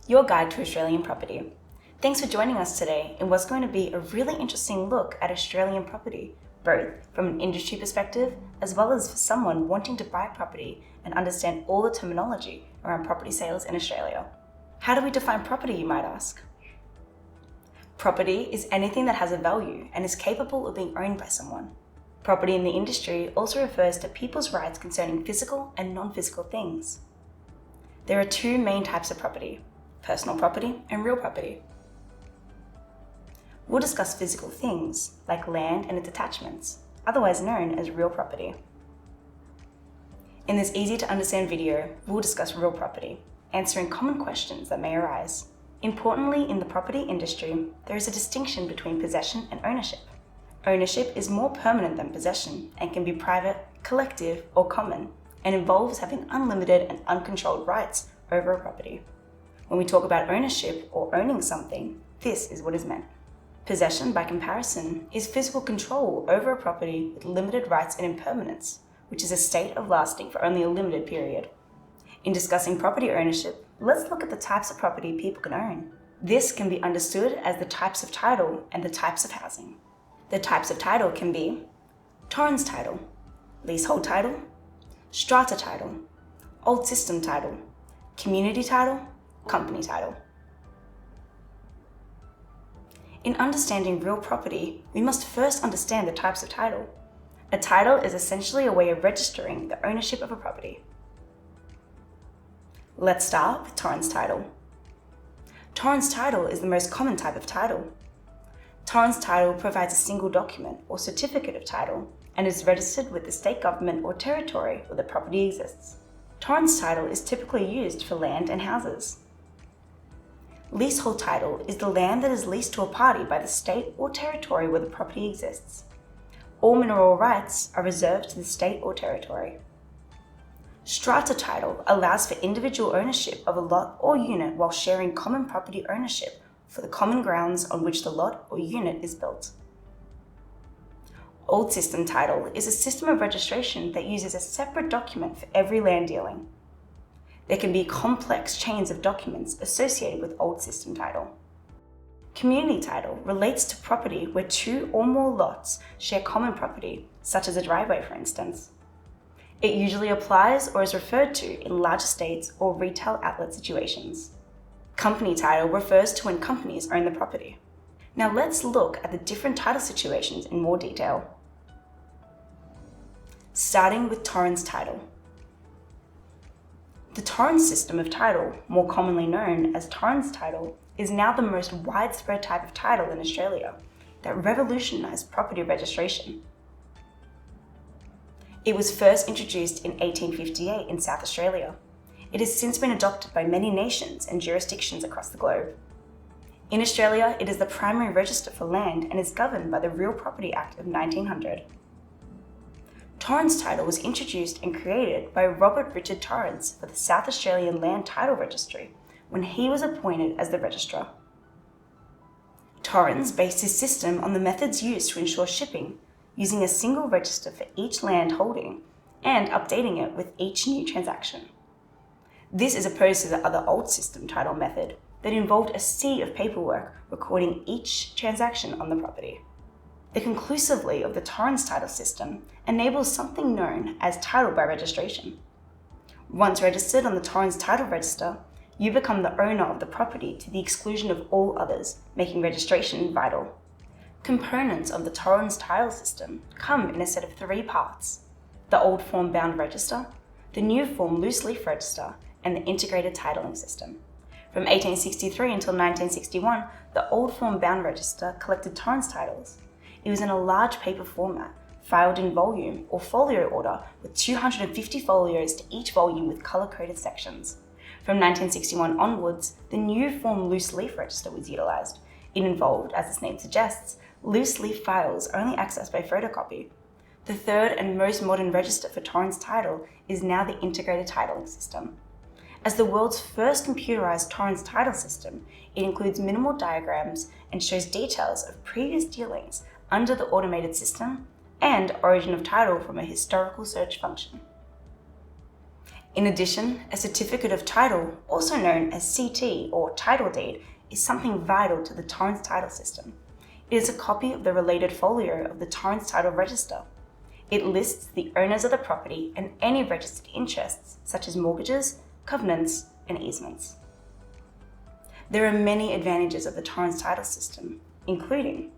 your guide to Australian property. Thanks for joining us today in what's going to be a really interesting look at Australian property, both from an industry perspective as well as for someone wanting to buy property and understand all the terminology around property sales in Australia. How do we define property, you might ask? Property is anything that has a value and is capable of being owned by someone. Property in the industry also refers to people's rights concerning physical and non-physical things. There are two main types of property: personal property and real property. We'll discuss physical things like land and its attachments, otherwise known as real property. In this easy to understand video, we'll discuss real property, answering common questions that may arise. Importantly, in the property industry, there is a distinction between possession and ownership. Ownership is more permanent than possession and can be private, collective, or common, and involves having unlimited and uncontrolled rights over a property. When we talk about ownership or owning something, this is what is meant. Possession, by comparison, is physical control over a property with limited rights and impermanence, which is a state of lasting for only a limited period. In discussing property ownership, let's look at the types of property people can own. This can be understood as the types of title and the types of housing. The types of title can be Torrens Title, Leasehold Title, Strata Title, Old System Title, Community Title, Company Title. In understanding real property, we must first understand the types of title. A title is essentially a way of registering the ownership of a property. Let's start with Torrens Title. Torrens Title is the most common type of title. Torrens Title provides a single document or certificate of title and is registered with the state government or territory where the property exists. Torrens Title is typically used for land and houses. Leasehold Title is the land that is leased to a party by the state or territory where the property exists. All mineral rights are reserved to the state or territory. Strata Title allows for individual ownership of a lot or unit while sharing common property ownership for the common grounds on which the lot or unit is built. Old System Title is a system of registration that uses a separate document for every land dealing. There can be complex chains of documents associated with Old System Title. Community Title relates to property where two or more lots share common property, such as a driveway, for instance. It usually applies or is referred to in large estates or retail outlet situations. Company Title refers to when companies own the property. Now let's look at the different title situations in more detail. Starting with Torrens Title. The Torrens system of title, more commonly known as Torrens Title, is now the most widespread type of title in Australia that revolutionized property registration. It was first introduced in 1858 in South Australia. It has since been adopted by many nations and jurisdictions across the globe. In Australia, it is the primary register for land and is governed by the Real Property Act of 1900. Torrens Title was introduced and created by Robert Richard Torrens for the South Australian Land Title Registry when he was appointed as the registrar. Torrens based his system on the methods used to ensure shipping, using a single register for each land holding and updating it with each new transaction. This is opposed to the other Old System Title method that involved a sea of paperwork recording each transaction on the property. The conclusively of the Torrens Title system enables something known as title by registration. Once registered on the Torrens Title Register, you become the owner of the property to the exclusion of all others, making registration vital. Components of the Torrens Title system come in a set of three parts: the old form bound register, the new form loose leaf register, and the integrated titling system. From 1863 until 1961, the old form bound register collected Torrens titles. It was in a large paper format, filed in volume or folio order with 250 folios to each volume with color-coded sections. From 1961 onwards, the new form loose leaf register was utilized. It involved, as its name suggests, loose leaf files only accessed by photocopy. The third and most modern register for Torrens Title is now the integrated titling system. As the world's first computerized Torrens Title system, it includes minimal diagrams and shows details of previous dealings under the automated system and origin of title from a historical search function. In addition, a certificate of title, also known as CT or title deed, is something vital to the Torrens Title system. It is a copy of the related folio of the Torrens Title Register. It lists the owners of the property and any registered interests, such as mortgages, covenants, and easements. There are many advantages of the Torrens Title system, including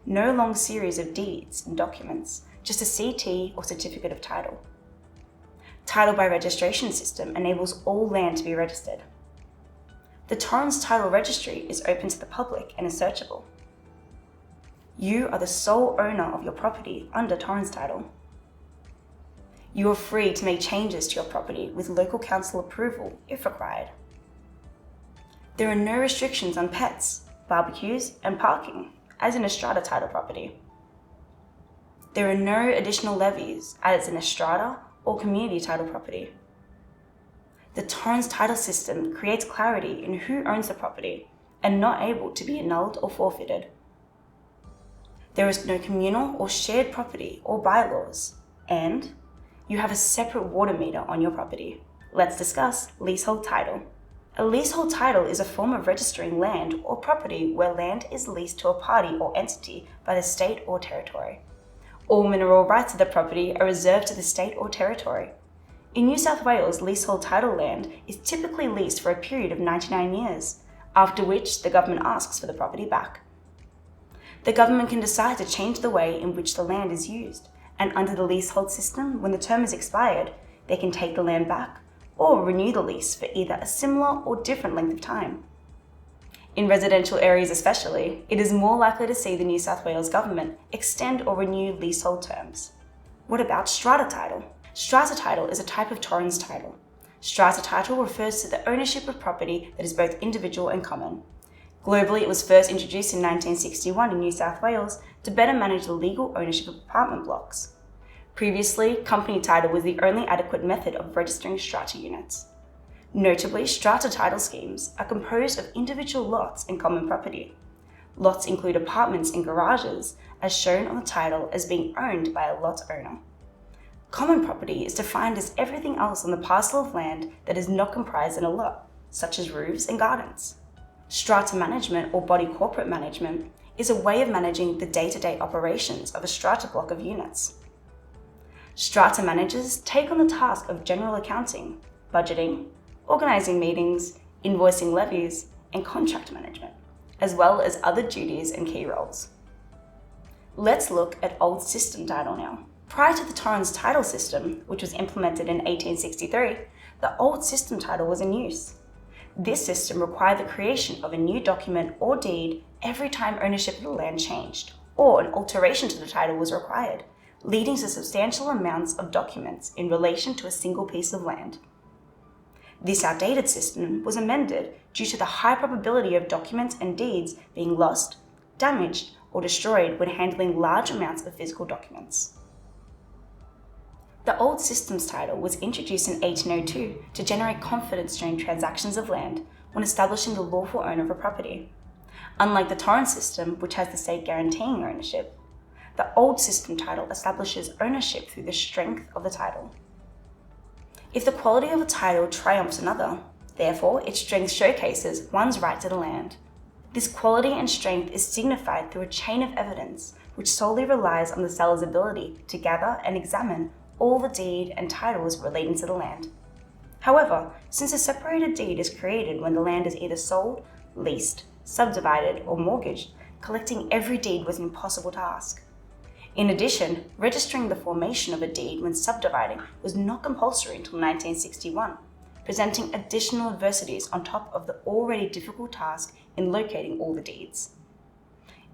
no long series of deeds and documents, just a CT or certificate of title. Title by registration system enables all land to be registered. The Torrens Title Registry is open to the public and is searchable. You are the sole owner of your property under Torrens Title. You are free to make changes to your property with local council approval if required. There are no restrictions on pets, barbecues, and parking, as in a Strata Title property. There are no additional levies, as in a Strata or community title property. The Torrens Title system creates clarity in who owns the property and not able to be annulled or forfeited. There is no communal or shared property or bylaws, and you have a separate water meter on your property. Let's discuss leasehold title. A leasehold title is a form of registering land or property where land is leased to a party or entity by the state or territory. All mineral rights of the property are reserved to the state or territory. In New South Wales, leasehold title land is typically leased for a period of 99 years, after which the government asks for the property back. The government can decide to change the way in which the land is used, and under the leasehold system, when the term is expired, they can take the land back or renew the lease for either a similar or different length of time. In residential areas especially, it is more likely to see the New South Wales government extend or renew leasehold terms. What about Strata Title? Strata Title is a type of Torrens Title. Strata Title refers to the ownership of property that is both individual and common. Globally, it was first introduced in 1961 in New South Wales to better manage the legal ownership of apartment blocks. Previously, company title was the only adequate method of registering strata units. Notably, strata title schemes are composed of individual lots and common property. Lots include apartments and garages, as shown on the title as being owned by a lot owner. Common property is defined as everything else on the parcel of land that is not comprised in a lot, such as roofs and gardens. Strata management or body corporate management is a way of managing the day-to-day operations of a strata block of units. Strata managers take on the task of general accounting, budgeting, organizing meetings, invoicing levies, and contract management, as well as other duties and key roles. Let's look at old system title now. Prior to the Torrens Title system, which was implemented in 1863, the old system title was in use. This system required the creation of a new document or deed every time ownership of the land changed, or an alteration to the title was required, leading to substantial amounts of documents in relation to a single piece of land. This outdated system was amended due to the high probability of documents and deeds being lost, damaged, or destroyed when handling large amounts of physical documents. The old systems title was introduced in 1802 to generate confidence during transactions of land when establishing the lawful owner of a property. Unlike the Torrens system, which has the state guaranteeing ownership, the old system title establishes ownership through the strength of the title. If the quality of a title triumphs another, therefore its strength showcases one's right to the land. This quality and strength is signified through a chain of evidence which solely relies on the seller's ability to gather and examine all the deed and titles relating to the land. However, since a separated deed is created when the land is either sold, leased, subdivided, or mortgaged, collecting every deed was an impossible task. In addition, registering the formation of a deed when subdividing was not compulsory until 1961, presenting additional adversities on top of the already difficult task in locating all the deeds.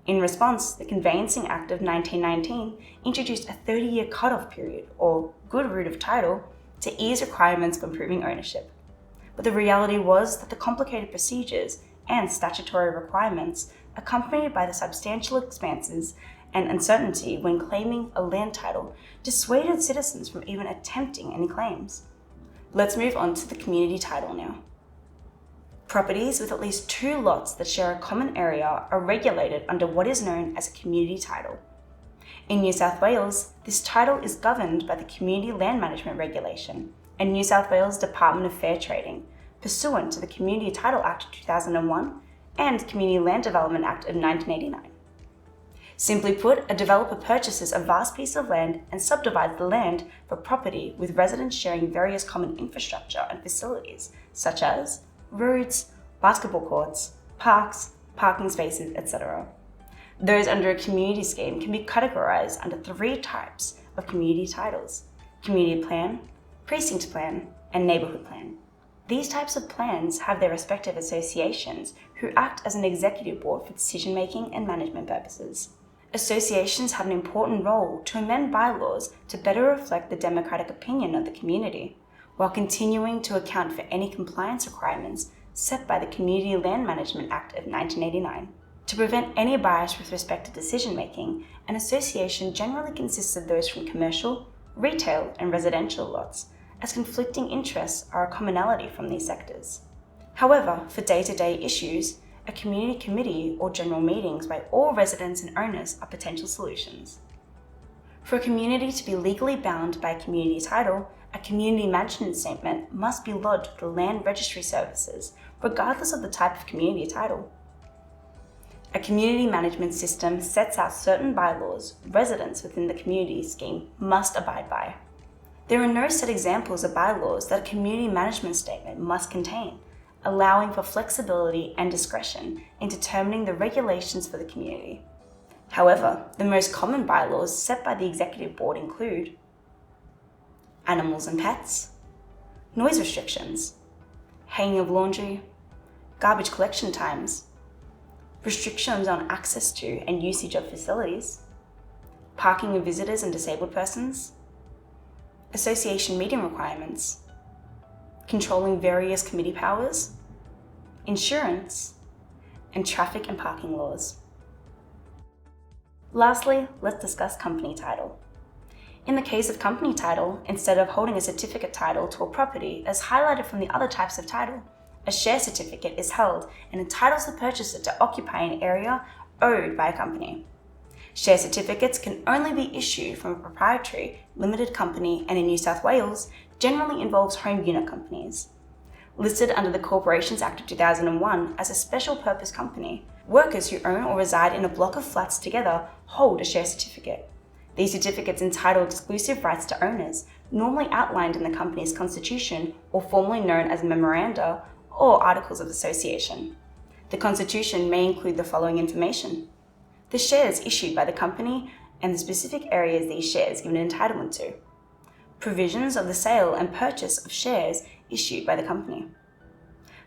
In response, the Conveyancing Act of 1919 introduced a 30-year cutoff period, or good root of title, to ease requirements for proving ownership. But the reality was that the complicated procedures and statutory requirements, accompanied by the substantial expenses and uncertainty when claiming a land title, dissuaded citizens from even attempting any claims. Let's move on to the community title now. Properties with at least 2 lots that share a common area are regulated under what is known as a community title. In New South Wales, this title is governed by the Community Land Management Regulation, and New South Wales Department of Fair Trading, pursuant to the Community Title Act of 2001 and Community Land Development Act of 1989. Simply put, a developer purchases a vast piece of land and subdivides the land for property with residents sharing various common infrastructure and facilities such as roads, basketball courts, parks, parking spaces, etc. Those under a community scheme can be categorized under 3 types of community titles: community plan, precinct plan, and neighborhood plan. These types of plans have their respective associations who act as an executive board for decision-making and management purposes. Associations have an important role to amend bylaws to better reflect the democratic opinion of the community, while continuing to account for any compliance requirements set by the Community Land Management Act of 1989. To prevent any bias with respect to decision-making, an association generally consists of those from commercial, retail, and residential lots, as conflicting interests are a commonality from these sectors. However, for day-to-day issues, a community committee or general meetings by all residents and owners are potential solutions. For a community to be legally bound by a community title, a community management statement must be lodged with the Land Registry Services, regardless of the type of community title. A community management system sets out certain bylaws residents within the community scheme must abide by. There are no set examples of bylaws that a community management statement must contain, allowing for flexibility and discretion in determining the regulations for the community. However, the most common bylaws set by the Executive Board include animals and pets, noise restrictions, hanging of laundry, garbage collection times, restrictions on access to and usage of facilities, parking of visitors and disabled persons, association meeting requirements, controlling various committee powers, insurance, and traffic and parking laws. Lastly, let's discuss company title. In the case of company title, instead of holding a certificate title to a property as highlighted from the other types of title, a share certificate is held and entitles the purchaser to occupy an area owed by a company. Share certificates can only be issued from a proprietary, limited company, and in New South Wales, generally involves home unit companies. Listed under the Corporations Act of 2001 as a special purpose company, workers who own or reside in a block of flats together hold a share certificate. These certificates entitle exclusive rights to owners, normally outlined in the company's constitution or formally known as memoranda or articles of association. The constitution may include the following information: the shares issued by the company and the specific areas these shares give an entitlement to, provisions of the sale and purchase of shares issued by the company,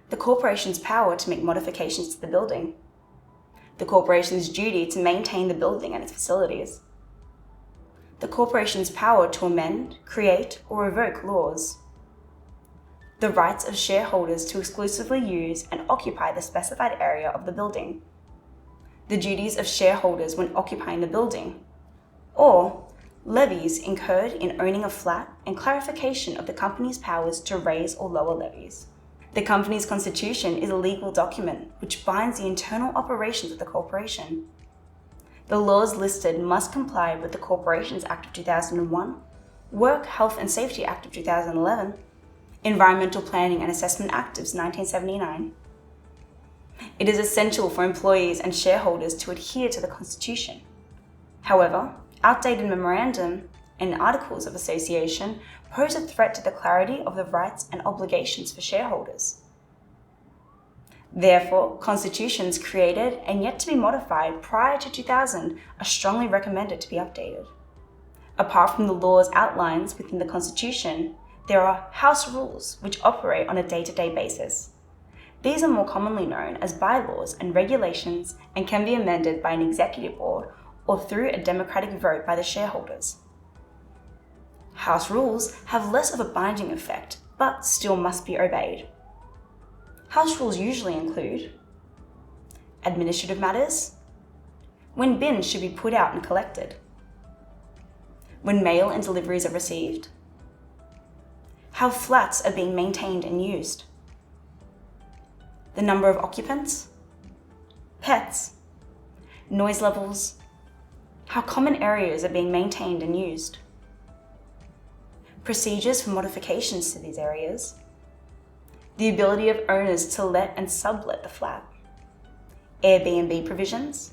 the corporation's power to make modifications to the building, the corporation's duty to maintain the building and its facilities, the corporation's power to amend, create, or revoke laws, the rights of shareholders to exclusively use and occupy the specified area of the building, the duties of shareholders when occupying the building, or levies incurred in owning a flat and clarification of the company's powers to raise or lower levies. The company's constitution is a legal document which binds the internal operations of the corporation. The laws listed must comply with the Corporations Act of 2001, Work, Health and Safety Act of 2011, Environmental Planning and Assessment Act of 1979. It is essential for employees and shareholders to adhere to the Constitution. However, outdated memorandum and articles of association pose a threat to the clarity of the rights and obligations for shareholders. Therefore, constitutions created and yet to be modified prior to 2000 are strongly recommended to be updated. Apart from the laws outlines within the Constitution, there are house rules which operate on a day-to-day basis. These are more commonly known as bylaws and regulations and can be amended by an executive board or through a democratic vote by the shareholders. House rules have less of a binding effect, but still must be obeyed. House rules usually include administrative matters, when bins should be put out and collected, when mail and deliveries are received, how flats are being maintained and used, the number of occupants, pets, noise levels, how common areas are being maintained and used, procedures for modifications to these areas, the ability of owners to let and sublet the flat, Airbnb provisions,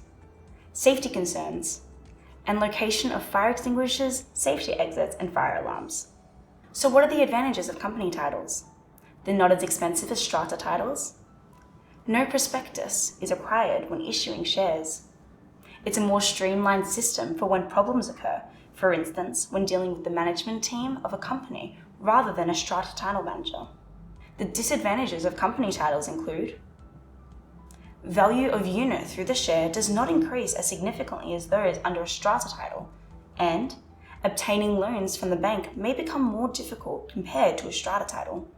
safety concerns, and location of fire extinguishers, safety exits, and fire alarms. So what are the advantages of company titles? They're not as expensive as strata titles. No prospectus is required when issuing shares. It's a more streamlined system for when problems occur, for instance, when dealing with the management team of a company rather than a strata title manager. The disadvantages of company titles include value of unit through the share does not increase as significantly as those under a strata title, and obtaining loans from the bank may become more difficult compared to a strata title.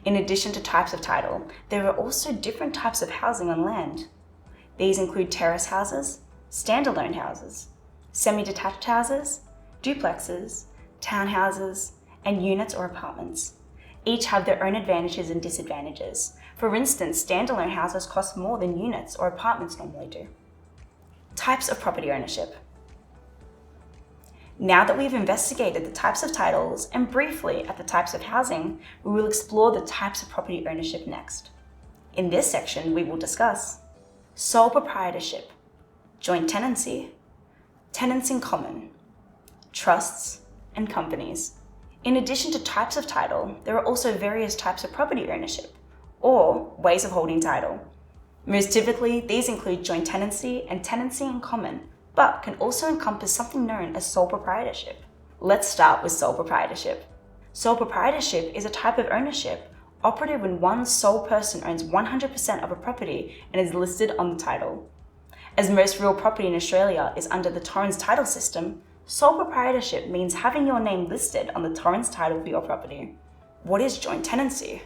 In addition to types of title, there are also different types of housing on land. These include terrace houses, standalone houses, semi-detached houses, duplexes, townhouses, and units or apartments. Each have their own advantages and disadvantages. For instance, standalone houses cost more than units or apartments normally do. Types of property ownership. Now that we've investigated the types of titles and briefly at the types of housing, we will explore the types of property ownership next. In this section, we will discuss sole proprietorship, joint tenancy, tenants in common, trusts, and companies. In addition to types of title, there are also various types of property ownership, or ways of holding title. Most typically, these include joint tenancy and tenancy in common, but can also encompass something known as sole proprietorship. Let's start with sole proprietorship. Sole proprietorship is a type of ownership operative when one sole person owns 100% of a property and is listed on the title. As most real property in Australia is under the Torrens Title system, sole proprietorship means having your name listed on the Torrens Title for your property. What is joint tenancy?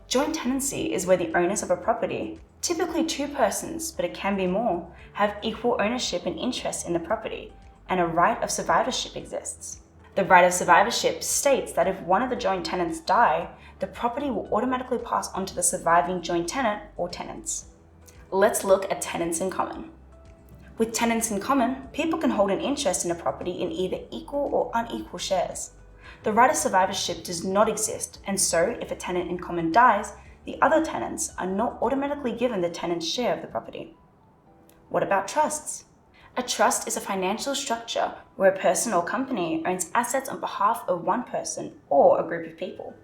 Joint tenancy is where the owners of a property, typically two persons, but it can be more, have equal ownership and interest in the property, and a right of survivorship exists. The right of survivorship states that if one of the joint tenants die, the property will automatically pass on to the surviving joint tenant or tenants. Let's look at tenants in common. With tenants in common, people can hold an interest in a property in either equal or unequal shares. The right of survivorship does not exist, and so if a tenant in common dies, the other tenants are not automatically given the tenant's share of the property. What about trusts? A trust is a financial structure where a person or company owns assets on behalf of one person or a group of people.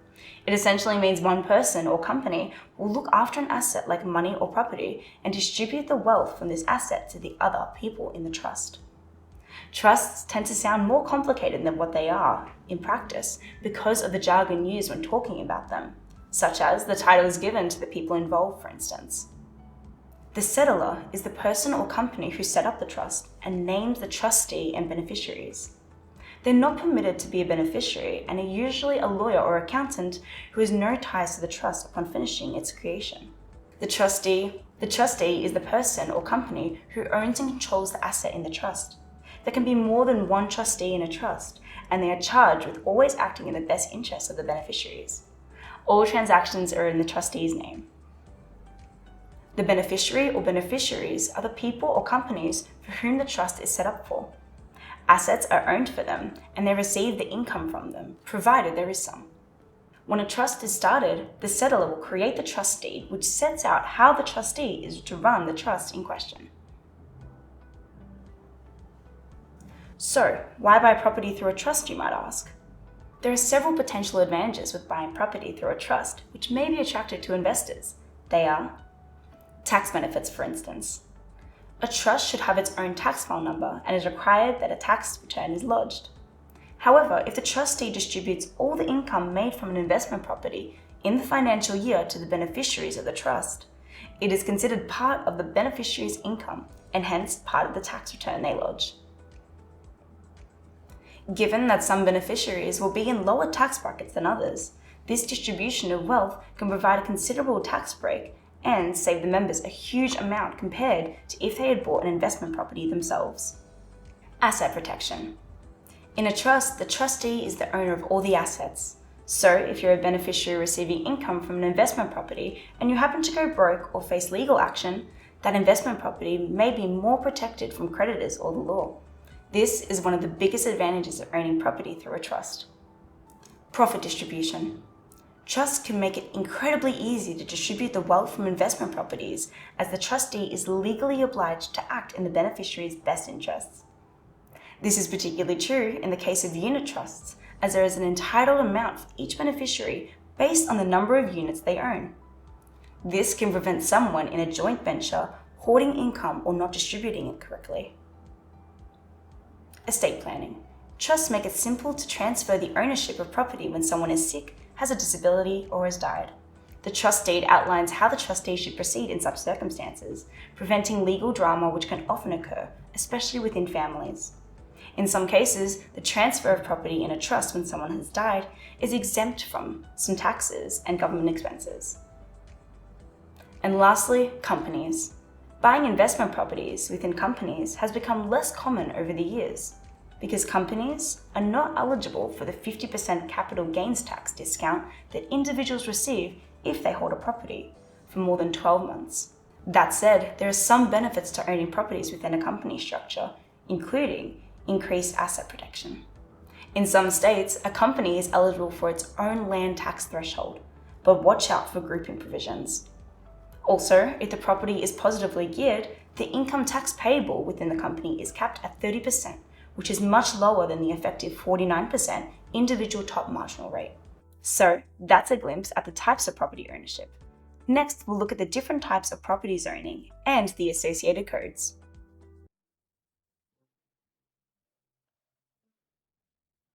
It essentially means one person or company will look after an asset like money or property and distribute the wealth from this asset to the other people in the trust. Trusts tend to sound more complicated than what they are in practice because of the jargon used when talking about them, such as the title is given to the people involved, for instance. The settlor is the person or company who set up the trust and names the trustee and beneficiaries. They're not permitted to be a beneficiary and are usually a lawyer or accountant who has no ties to the trust upon finishing its creation. The trustee is the person or company who owns and controls the asset in the trust. There can be more than one trustee in a trust, and they are charged with always acting in the best interests of the beneficiaries. All transactions are in the trustee's name. The beneficiary or beneficiaries are the people or companies for whom the trust is set up for. Assets are owned for them, and they receive the income from them, provided there is some. When a trust is started, the settlor will create the trust deed, which sets out how the trustee is to run the trust in question. So, why buy property through a trust, you might ask? There are several potential advantages with buying property through a trust, which may be attractive to investors. They are tax benefits, for instance. A trust should have its own tax file number and is required that a tax return is lodged. However, if the trustee distributes all the income made from an investment property in the financial year to the beneficiaries of the trust, it is considered part of the beneficiary's income and hence part of the tax return they lodge. Given that some beneficiaries will be in lower tax brackets than others, this distribution of wealth can provide a considerable tax break and save the members a huge amount compared to if they had bought an investment property themselves. Asset protection. In a trust, the trustee is the owner of all the assets. So if you're a beneficiary receiving income from an investment property and you happen to go broke or face legal action, that investment property may be more protected from creditors or the law. This is one of the biggest advantages of owning property through a trust. Profit distribution. Trusts can make it incredibly easy to distribute the wealth from investment properties, as the trustee is legally obliged to act in the beneficiary's best interests. This is particularly true in the case of unit trusts, as there is an entitled amount for each beneficiary based on the number of units they own. This can prevent someone in a joint venture hoarding income or not distributing it correctly. Estate planning. Trusts make it simple to transfer the ownership of property when someone is sick, has a disability, or has died. The trust deed outlines how the trustee should proceed in such circumstances, preventing legal drama which can often occur, especially within families. In some cases, the transfer of property in a trust when someone has died is exempt from some taxes and government expenses. And lastly, companies. Buying investment properties within companies has become less common over the years, because companies are not eligible for the 50% capital gains tax discount that individuals receive if they hold a property for more than 12 months. That said, there are some benefits to owning properties within a company structure, including increased asset protection. In some states, a company is eligible for its own land tax threshold, but watch out for grouping provisions. Also, if the property is positively geared, the income tax payable within the company is capped at 30%, which is much lower than the effective 49% individual top marginal rate. So that's a glimpse at the types of property ownership. Next, we'll look at the different types of property zoning and the associated codes.